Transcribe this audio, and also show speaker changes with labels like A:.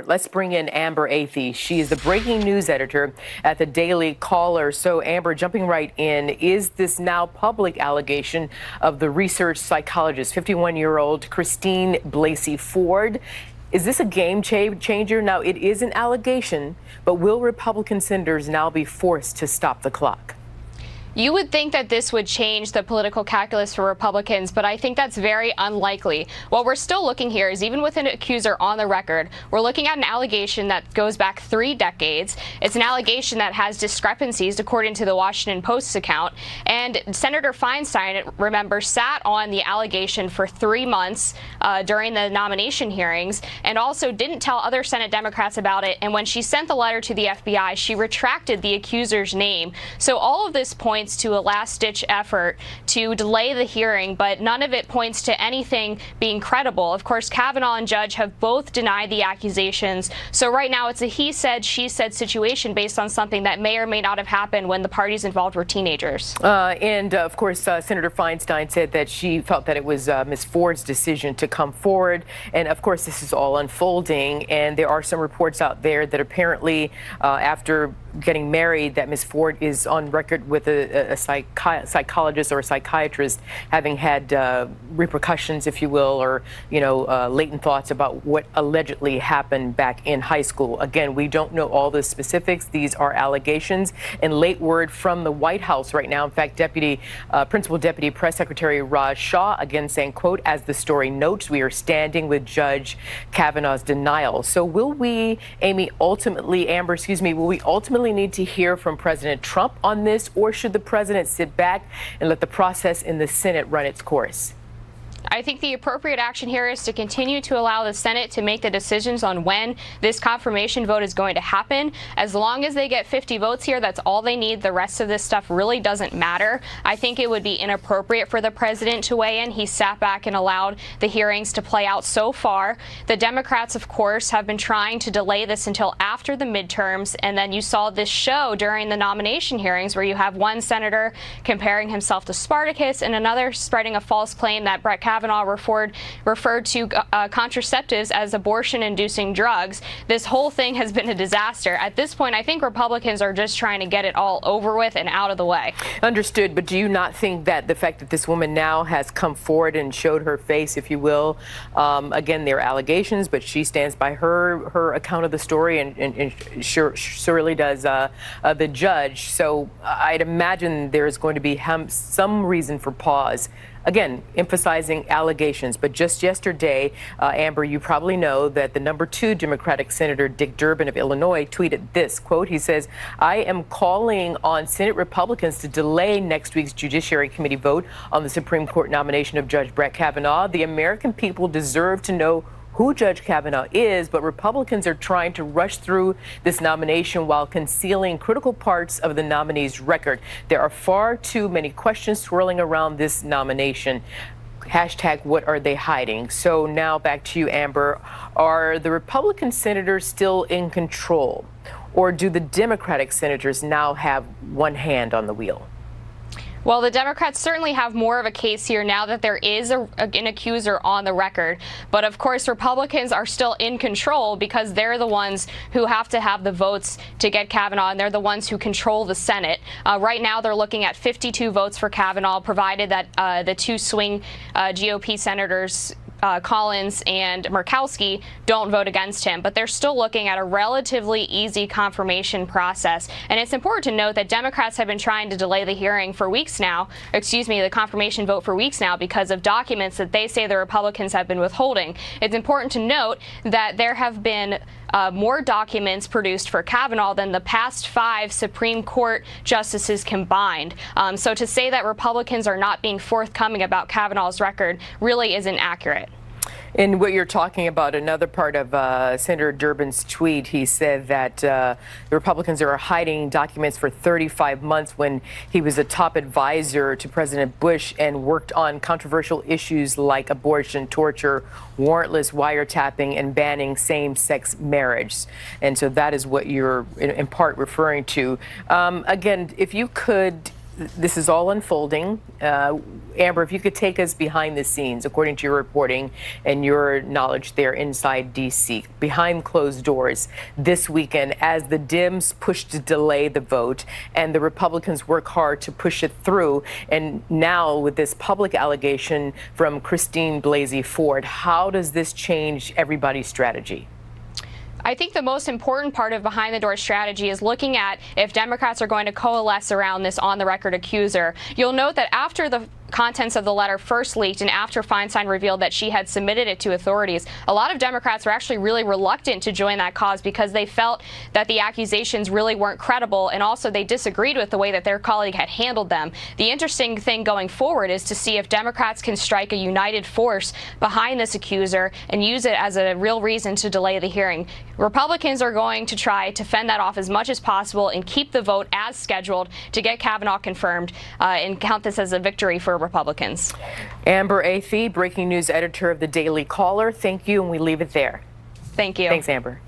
A: Let's bring in Amber Athey. She is the breaking news editor at the Daily Caller. So, Amber, jumping right in, is this now public allegation of the research psychologist, 51-year-old Christine Blasey Ford? Is this a game changer? Now, it is an allegation, but will Republican senators now be forced to stop the clock?
B: You would think that this would change the political calculus for Republicans, but I think that's very unlikely. What we're still looking here is, even with an accuser on the record, we're looking at an allegation that goes back 3 decades. It's an allegation that has discrepancies, according to the Washington Post's account. And Senator Feinstein, remember, sat on the allegation for 3 months during the nomination hearings, and also didn't tell other Senate Democrats about it. And when she sent the letter to the FBI, she retracted the accuser's name. So all of this points to a last-ditch effort to delay the hearing, but none of it points to anything being credible. Of course, Kavanaugh and Judge have both denied the accusations, so right now it's a he said, she said situation based on something that may or may not have happened when the parties involved were teenagers.
A: Of course, Senator Feinstein said that she felt that it was Ms. Ford's decision to come forward, and of course this is all unfolding, and there are some reports out there that apparently after getting married, that Ms. Ford is on record with a psychologist or a psychiatrist having had repercussions, if you will, or, latent thoughts about what allegedly happened back in high school. Again, we don't know all the specifics. These are allegations, and late word from the White House right now. In fact, Principal Deputy Press Secretary Raj Shah again saying, quote, as the story notes, we are standing with Judge Kavanaugh's denial. So will we, Amber, will we ultimately need to hear from President Trump on this, or should the president sit back and let the process in the Senate run its course?
B: I think the appropriate action here is to continue to allow the Senate to make the decisions on when this confirmation vote is going to happen. As long as they get 50 votes here, that's all they need. The rest of this stuff really doesn't matter. I think it would be inappropriate for the president to weigh in. He sat back and allowed the hearings to play out so far. The Democrats, of course, have been trying to delay this until after the midterms, and then you saw this show during the nomination hearings where you have one senator comparing himself to Spartacus and another spreading a false claim that Brett Kavanaugh referred to contraceptives as abortion-inducing drugs. This whole thing has been a disaster. At this point, I think Republicans are just trying to get it all over with and out of the way.
A: Understood. But do you not think that the fact that this woman now has come forward and showed her face, if you will, again, there are allegations, but she stands by her account of the story, and surely does the judge. So I'd imagine there is going to be some reason for pause. Again, emphasizing allegations. But just yesterday, Amber, you probably know that the #2 Democratic Senator Dick Durbin of Illinois tweeted this, quote, he says, I am calling on Senate Republicans to delay next week's Judiciary Committee vote on the Supreme Court nomination of Judge Brett Kavanaugh. The American people deserve to know who Judge Kavanaugh is, but Republicans are trying to rush through this nomination while concealing critical parts of the nominee's record. There are far too many questions swirling around this nomination. Hashtag, what are they hiding? So now back to you, Amber. Are the Republican senators still in control, or do the Democratic senators now have one hand on the wheel?
B: Well, the Democrats certainly have more of a case here now that there is an accuser on the record. But of course, Republicans are still in control because they're the ones who have to have the votes to get Kavanaugh, and they're the ones who control the Senate. Right now, they're looking at 52 votes for Kavanaugh, provided that the 2 swing GOP senators, Collins and Murkowski, don't vote against him, but they're still looking at a relatively easy confirmation process. And it's important to note that Democrats have been trying to delay the hearing for weeks now, the confirmation vote for weeks now, because of documents that they say the Republicans have been withholding. It's important to note that there have been more documents produced for Kavanaugh than the past 5 Supreme Court justices combined. So to say that Republicans are not being forthcoming about Kavanaugh's record really isn't accurate.
A: In what you're talking about, another part of Senator Durbin's tweet, he said that the Republicans are hiding documents for 35 months when he was a top advisor to President Bush and worked on controversial issues like abortion, torture, warrantless wiretapping, and banning same-sex marriage. And so that is what you're in part referring to. Again, if you could this is all unfolding. Amber, if you could take us behind the scenes, according to your reporting and your knowledge there inside D.C., behind closed doors this weekend, as the Dems push to delay the vote and the Republicans work hard to push it through. And now with this public allegation from Christine Blasey Ford, how does this change everybody's strategy?
B: I think the most important part of behind the door strategy is looking at if Democrats are going to coalesce around this on the record accuser. You'll note that after the contents of the letter first leaked and after Feinstein revealed that she had submitted it to authorities, a lot of Democrats were actually really reluctant to join that cause because they felt that the accusations really weren't credible, and also they disagreed with the way that their colleague had handled them. The interesting thing going forward is to see if Democrats can strike a united force behind this accuser and use it as a real reason to delay the hearing. Republicans are going to try to fend that off as much as possible and keep the vote as scheduled to get Kavanaugh confirmed and count this as a victory for Republicans.
A: Amber Athey, breaking news editor of the Daily Caller. Thank you, and we leave it there.
B: Thank you.
A: Thanks, Amber.